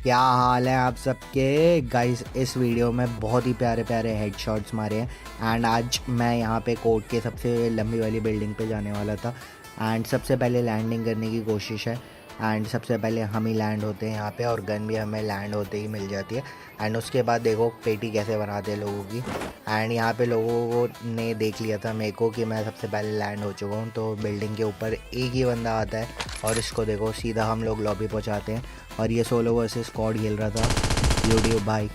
क्या हाल है आप सबके गाइस। इस वीडियो में बहुत ही प्यारे प्यारे हेडशॉट्स मारे हैं एंड आज मैं यहाँ पे कोर्ट के सबसे लंबी वाली बिल्डिंग पे जाने वाला था एंड सबसे पहले लैंडिंग करने की कोशिश है एंड सबसे पहले हम ही लैंड होते हैं यहाँ पे और गन भी हमें लैंड होते ही मिल जाती है एंड उसके बाद देखो पेटी कैसे बनाते हैं लोगों की। एंड यहाँ पे लोगों ने देख लिया था मेरे को कि मैं सबसे पहले लैंड हो चुका हूँ, तो बिल्डिंग के ऊपर एक ही बंदा आता है और इसको देखो सीधा हम लोग लॉबी पहुँचाते हैं। और ये सोलो वर्सेस स्क्वाड खेल रहा था यूट्यूब भाई,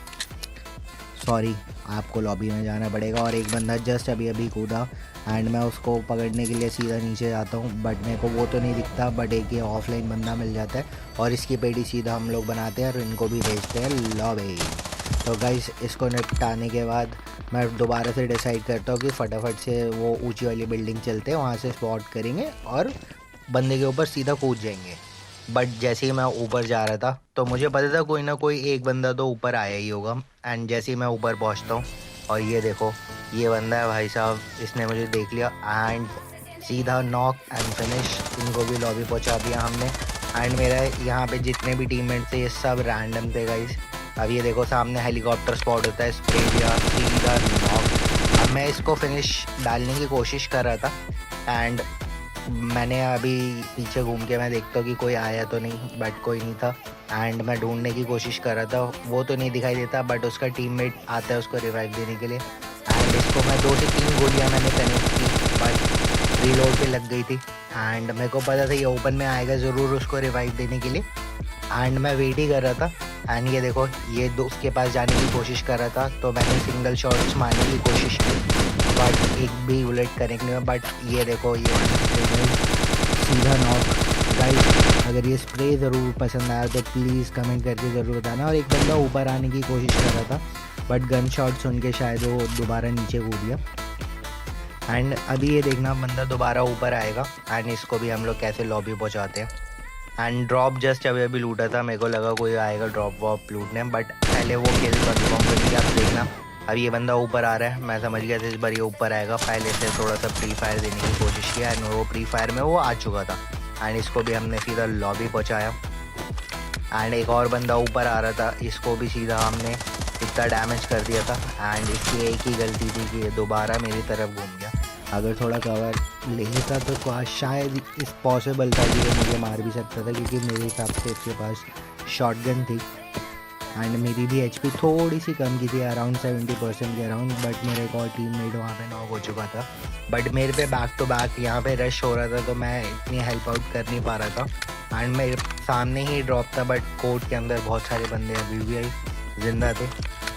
सॉरी आपको लॉबी में जाना पड़ेगा। और एक बंदा जस्ट अभी अभी कूदा एंड मैं उसको पकड़ने के लिए सीधा नीचे जाता हूँ बट मेरे को वो तो नहीं दिखता, बट एक ये ऑफलाइन बंदा मिल जाता है और इसकी पेटी सीधा हम लोग बनाते हैं और इनको भी भेजते हैं लॉबी। तो गाइस इसको निपटाने के बाद मैं दोबारा से डिसाइड करता हूँ कि फटाफट से वो ऊंची वाली बिल्डिंग चलते हैं, वहाँ से स्पॉट करेंगे और बंदे के ऊपर सीधा कूद जाएंगे। बट जैसे ही मैं ऊपर जा रहा था तो मुझे पता था कोई ना कोई एक बंदा तो ऊपर आया ही होगा एंड जैसे ही मैं ऊपर पहुंचता हूँ और ये देखो ये बंदा है भाई साहब, इसने मुझे देख लिया एंड सीधा नॉक एंड फिनिश। इनको भी लॉबी पहुंचा दिया हमने एंड मेरा यहाँ पे जितने भी टीममेट थे ये सब रैंडम थे गाइस। अब ये देखो सामने हेलीकॉप्टर स्पॉट होता है, स्प्रे दिया सीधा नॉक। अब मैं इसको फिनिश डालने की कोशिश कर रहा था एंड मैंने अभी पीछे घूम के मैं देखता हूँ कि कोई आया तो नहीं, बट कोई नहीं था एंड मैं ढूंढने की कोशिश कर रहा था, वो तो नहीं दिखाई देता बट उसका टीममेट आता है उसको रिवाइव देने के लिए एंड इसको मैं 2 से 3 गोलियां मैंने कनेक्ट की बट रीलोड पे लग गई थी एंड मेरे को पता था ये ओपन में आएगा ज़रूर उसको रिवाइव देने के लिए एंड मैं वेट ही कर रहा था। एंड ये देखो ये दोस्त के पास जाने की कोशिश कर रहा था तो मैंने सिंगल शॉट्स मारने की कोशिश की बट एक भी बुलेट कनेक्ट नहीं हुआ। बट ये देखो ये सीधा नॉक। गाइस अगर ये स्प्रे ज़रूर पसंद आया तो प्लीज़ कमेंट करके ज़रूर बताना। और एक बंदा ऊपर आने की कोशिश कर रहा था बट गन शॉट सुन के शायद वो दोबारा नीचे कूद गया एंड अभी ये देखना बंदा दोबारा ऊपर आएगा एंड इसको भी हम लोग कैसे लॉबी पहुंचाते हैं। एंड ड्रॉप जस्ट अभी अभी लूटा था, मेरे को लगा कोई आएगा ड्रॉप वॉप लूटने बट पहले वो किल कंफर्म करेंगे। आप देखना अब ये बंदा ऊपर आ रहा है, मैं समझ गया था इस बार ये ऊपर आएगा। पहले से थोड़ा सा प्री फायर देने की कोशिश किया एंड वो प्री फायर में वो आ चुका था एंड इसको भी हमने सीधा लॉबी पहुंचाया। एंड एक और बंदा ऊपर आ रहा था, इसको भी सीधा हमने इतना डैमेज कर दिया था एंड इसकी एक ही गलती थी कि ये दोबारा मेरी तरफ घूम गया। अगर थोड़ा कवर लेता तो शायद इस पॉसिबल था कि ये मुझे मार भी सकता था क्योंकि मेरे हिसाब से इसके पास शॉटगन थी एंड मेरी भी एचपी थोड़ी सी कम की थी, अराउंड 70% के अराउंड। बट मेरे एक और टीममेट वहाँ पे नॉक हो चुका था बट मेरे पे बैक टू बैक यहाँ पे रश हो रहा था तो मैं इतनी हेल्प आउट कर नहीं पा रहा था एंड मेरे सामने ही ड्रॉप था बट कोर्ट के अंदर बहुत सारे बंदे अभी भी जिंदा थे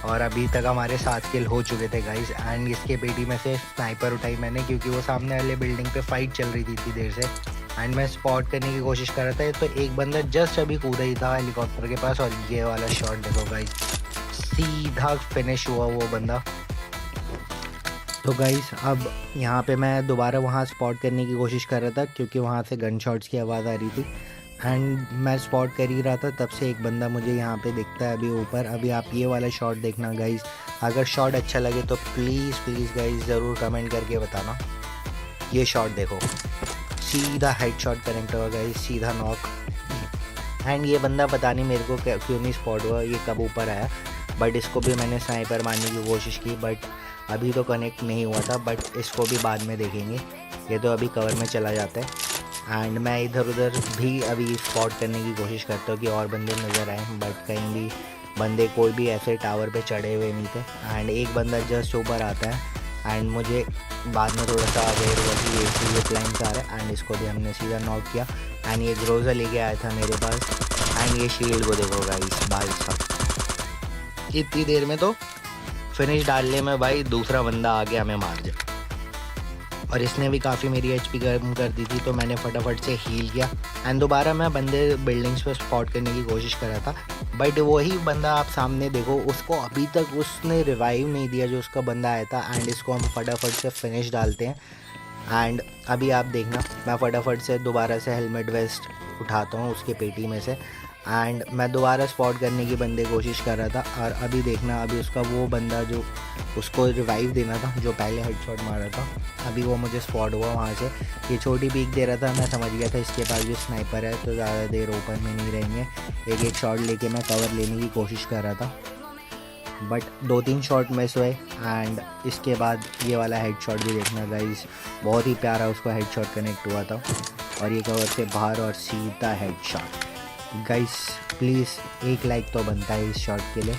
और अभी तक हमारे 7 किल हो चुके थे गाइस। एंड इसके पेटी में से स्नाइपर उठाई मैंने क्योंकि वो सामने वाले बिल्डिंग पे फाइट चल रही थी इतनी देर से एंड मैं स्पॉट करने की कोशिश कर रहा था तो एक बंदा जस्ट अभी कूदा ही था हेलीकॉप्टर के पास और ये वाला शॉट देखो गाइस सीधा फिनिश हुआ वो बंदा। तो गाइस अब यहाँ पे मैं दोबारा वहाँ स्पॉट करने की कोशिश कर रहा था क्योंकि वहाँ से गन शॉट्स की आवाज़ आ रही थी एंड मैं स्पॉट कर ही रहा था, तब से एक बंदा मुझे यहाँ पे दिखता है अभी ऊपर। अभी आप ये वाला शॉट देखना गाइस, अगर शॉट अच्छा लगे तो प्लीज़ प्लीज़ गाइस ज़रूर कमेंट करके बताना। ये शॉट देखो सीधा हेड शॉट कनेक्ट हुआ गाइस, सीधा नॉक एंड ये बंदा पता नहीं मेरे को क्यों नहीं स्पॉट हुआ, ये कब ऊपर आया बट इसको भी मैंने स्नाइपर मारने की कोशिश की बट अभी तो कनेक्ट नहीं हुआ था बट इसको भी बाद में देखेंगे। ये तो अभी कवर में चला जाता है एंड मैं इधर उधर भी अभी स्पॉट करने की कोशिश करता हूँ कि और बंदे नज़र आए बट कहीं भी बंदे कोई भी ऐसे टावर पे चढ़े हुए नहीं थे एंड एक बंदा जस्ट ऊपर आता है एंड मुझे बाद में थोड़ा सा अवेयर हुआ कि ये प्लान्स आ रहा है एंड इसको भी हमने सीधा नॉक किया एंड ये ग्रोजा लेके आया था मेरे पास एंड ये शील्ड को देखो गाइस भाई साहब इतनी देर में तो फिनिश डालने में भाई दूसरा बंदा आके हमें मार जाए और इसने भी काफ़ी मेरी एचपी गर्म कर दी थी तो मैंने फटाफट से हील किया एंड दोबारा मैं बंदे बिल्डिंग्स पे स्पॉट करने की कोशिश कर रहा था बट वही बंदा आप सामने देखो उसको अभी तक उसने रिवाइव नहीं दिया जो उसका बंदा आया था एंड इसको हम फटाफट से फिनिश डालते हैं। एंड अभी आप देखना मैं फटाफट से दोबारा से हेलमेट वेस्ट उठाता हूँ उसके पेटी में से एंड मैं दोबारा स्पॉट करने की बंदे कोशिश कर रहा था। और अभी देखना, अभी उसका वो बंदा जो उसको रिवाइव देना था, जो पहले हेडशॉट मारा था, अभी वो मुझे स्पॉट हुआ वहाँ से। ये छोटी पीक दे रहा था, मैं समझ गया था इसके पास भी स्नाइपर है तो ज़्यादा देर ओपन में नहीं रहेंगे। एक एक शॉट लेके मैं कवर लेने की कोशिश कर रहा था, बट 2-3 शॉट मिस हुए। एंड इसके बाद ये वाला हेडशॉट भी देखना गाइस, बहुत ही प्यारा उसको हेडशॉट कनेक्ट हुआ था और ये कवर से बाहर और सीधा हेडशॉट। गाइस प्लीज़ एक लाइक तो बनता है इस शॉट के लिए।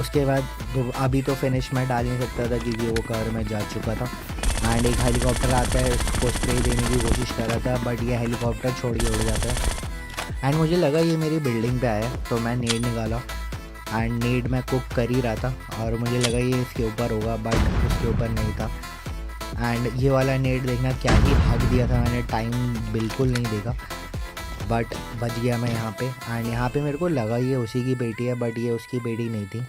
उसके बाद अभी तो फिनिश मैं डाल नहीं सकता था क्योंकि वो कवर में जा चुका था। एंड एक हेलीकॉप्टर आता है, उसको स्प्रे देने की कोशिश कर रहा था, बट ये हेलीकॉप्टर छोड़ के उड़ जाता है। एंड मुझे लगा ये मेरी बिल्डिंग पे आया तो मैं नेड निकाला एंड नेड मैं कुक कर ही रहा था और मुझे लगा ये इसके ऊपर होगा, बट उसके ऊपर नहीं था। एंड ये वाला नेड देखना क्या ही हक दिया था मैंने, टाइम बिल्कुल नहीं देखा, बट बच गया मैं यहाँ पे। एंड यहाँ पे मेरे को लगा ये उसी की बेटी है, बट ये उसकी बेटी नहीं थी।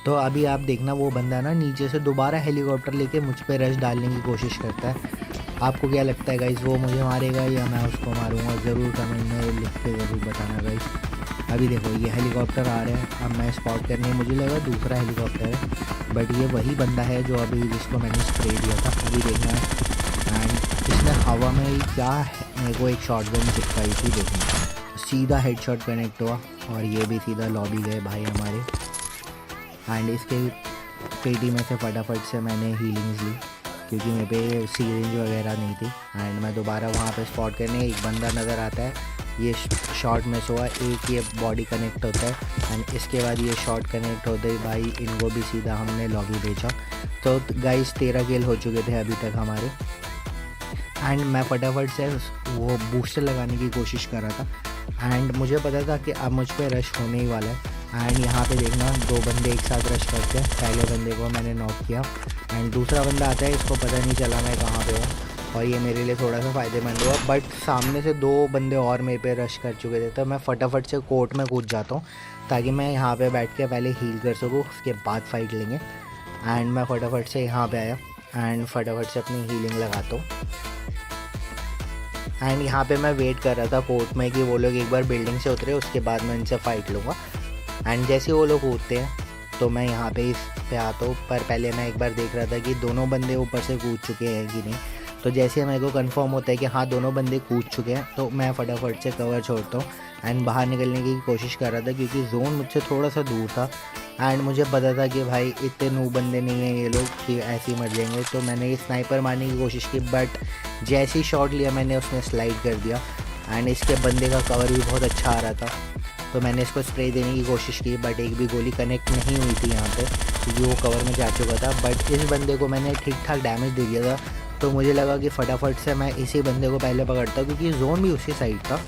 तो अभी आप देखना वो बंदा ना नीचे से दोबारा हेलीकॉप्टर लेके मुझ पे रश डालने की कोशिश करता है। आपको क्या लगता है गाइस, वो मुझे मारेगा या मैं उसको मारूंगा? ज़रूर कमेंट में लिख के ज़रूर बताना गाइस। अभी देखो ये हेलीकॉप्टर आ रहा है, अब मैं स्पॉट करने, मुझे लगा दूसरा हेलीकॉप्टर है, बट ये वही बंदा है जो अभी जिसको मैंने स्प्रे दिया था। अभी देखना है। एंड इसने हवा में ही क्या मेरे को एक शॉटगन चिपकाई थी, देखना सीधा हेडशॉट कनेक्ट हुआ और ये भी सीधा लॉबी गए भाई हमारे। एंड इसके पेटी में से फटाफट से मैंने हीलिंग्स ली क्योंकि मेरे पे सीरेंज वगैरह नहीं थी। एंड मैं दोबारा वहाँ पे स्पॉट करने, एक बंदा नज़र आता है, ये शॉट मिस हुआ, एक ये बॉडी कनेक्ट होता है एंड इसके बाद ये शॉट कनेक्ट होते ही भाई इनको भी सीधा हमने लॉबी भेजा। तो गाइस 13 किल हो चुके थे अभी तक हमारे। एंड मैं फटाफट से वो बूस्टर लगाने की कोशिश कर रहा था एंड मुझे पता था कि अब मुझ पर रश होने ही वाला है। एंड यहाँ पे देखना 2 बंदे एक साथ रश करते हैं, पहले बंदे को मैंने नॉक किया एंड दूसरा बंदा आता है, इसको पता नहीं चला मैं कहाँ पे हूँ और ये मेरे लिए थोड़ा सा फ़ायदेमंद हुआ। बट सामने से 2 बंदे और मेरे पे रश कर चुके थे तो मैं फटाफट से कोर्ट में कूद जाता हूँ ताकि मैं यहाँ पे बैठ के पहले हील कर सकूँ, उसके बाद फाइट लेंगे। एंड मैं फटाफट से यहाँ पे आया एंड फटाफट से अपनी हीलिंग लगाता हूँ। एंड यहाँ पे मैं वेट कर रहा था कोर्ट में कि वो लोग एक बार बिल्डिंग से उतरे, उसके बाद मैं इनसे फ़ाइट लूँगा। एंड जैसे वो लोग कूदते हैं तो मैं यहाँ पे इस पे आता हूँ, पर पहले मैं एक बार देख रहा था कि दोनों बंदे ऊपर से कूद चुके हैं कि नहीं। तो जैसे मेरे को कंफर्म होता है कि हाँ दोनों बंदे कूद चुके हैं तो मैं फटाफट से कवर छोड़ता हूँ एंड बाहर निकलने की कोशिश कर रहा था क्योंकि जोन मुझसे थोड़ा सा दूर था। एंड मुझे पता था कि भाई इतने नू बंदे नहीं हैं ये लोग कि ऐसे ही मर जाएंगे, तो मैंने ये स्नाइपर मारने की कोशिश की, बट जैसे ही शॉट लिया मैंने उसने स्लाइड कर दिया एंड इसके बंदे का कवर भी बहुत अच्छा आ रहा था। तो मैंने इसको स्प्रे देने की कोशिश की बट एक भी गोली कनेक्ट नहीं हुई थी यहाँ पे क्योंकि वो कवर में जा चुका था। बट इस बंदे को मैंने ठीक ठाक डैमेज दे दिया था तो मुझे लगा कि फटाफट से मैं इसी बंदे को पहले पकड़ता क्योंकि जोन भी उसी साइड था।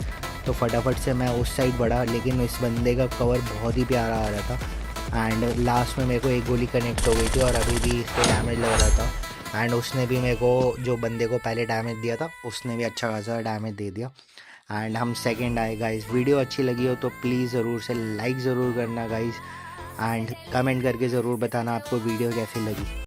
तो फटाफट से मैं उस साइड बढ़ा, लेकिन इस बंदे का कवर बहुत ही प्यारा आ रहा था एंड लास्ट में मेरे को एक गोली कनेक्ट हो गई थी और अभी भी इसको डैमेज लग रहा था। एंड उसने भी मेरे को, जो बंदे को पहले डैमेज दिया था उसने भी अच्छा खासा डैमेज दे दिया एंड हम सेकंड आए गाइस। वीडियो अच्छी लगी हो तो प्लीज़ ज़रूर से लाइक ज़रूर करना गाइस एंड कमेंट करके ज़रूर बताना आपको वीडियो कैसी लगी।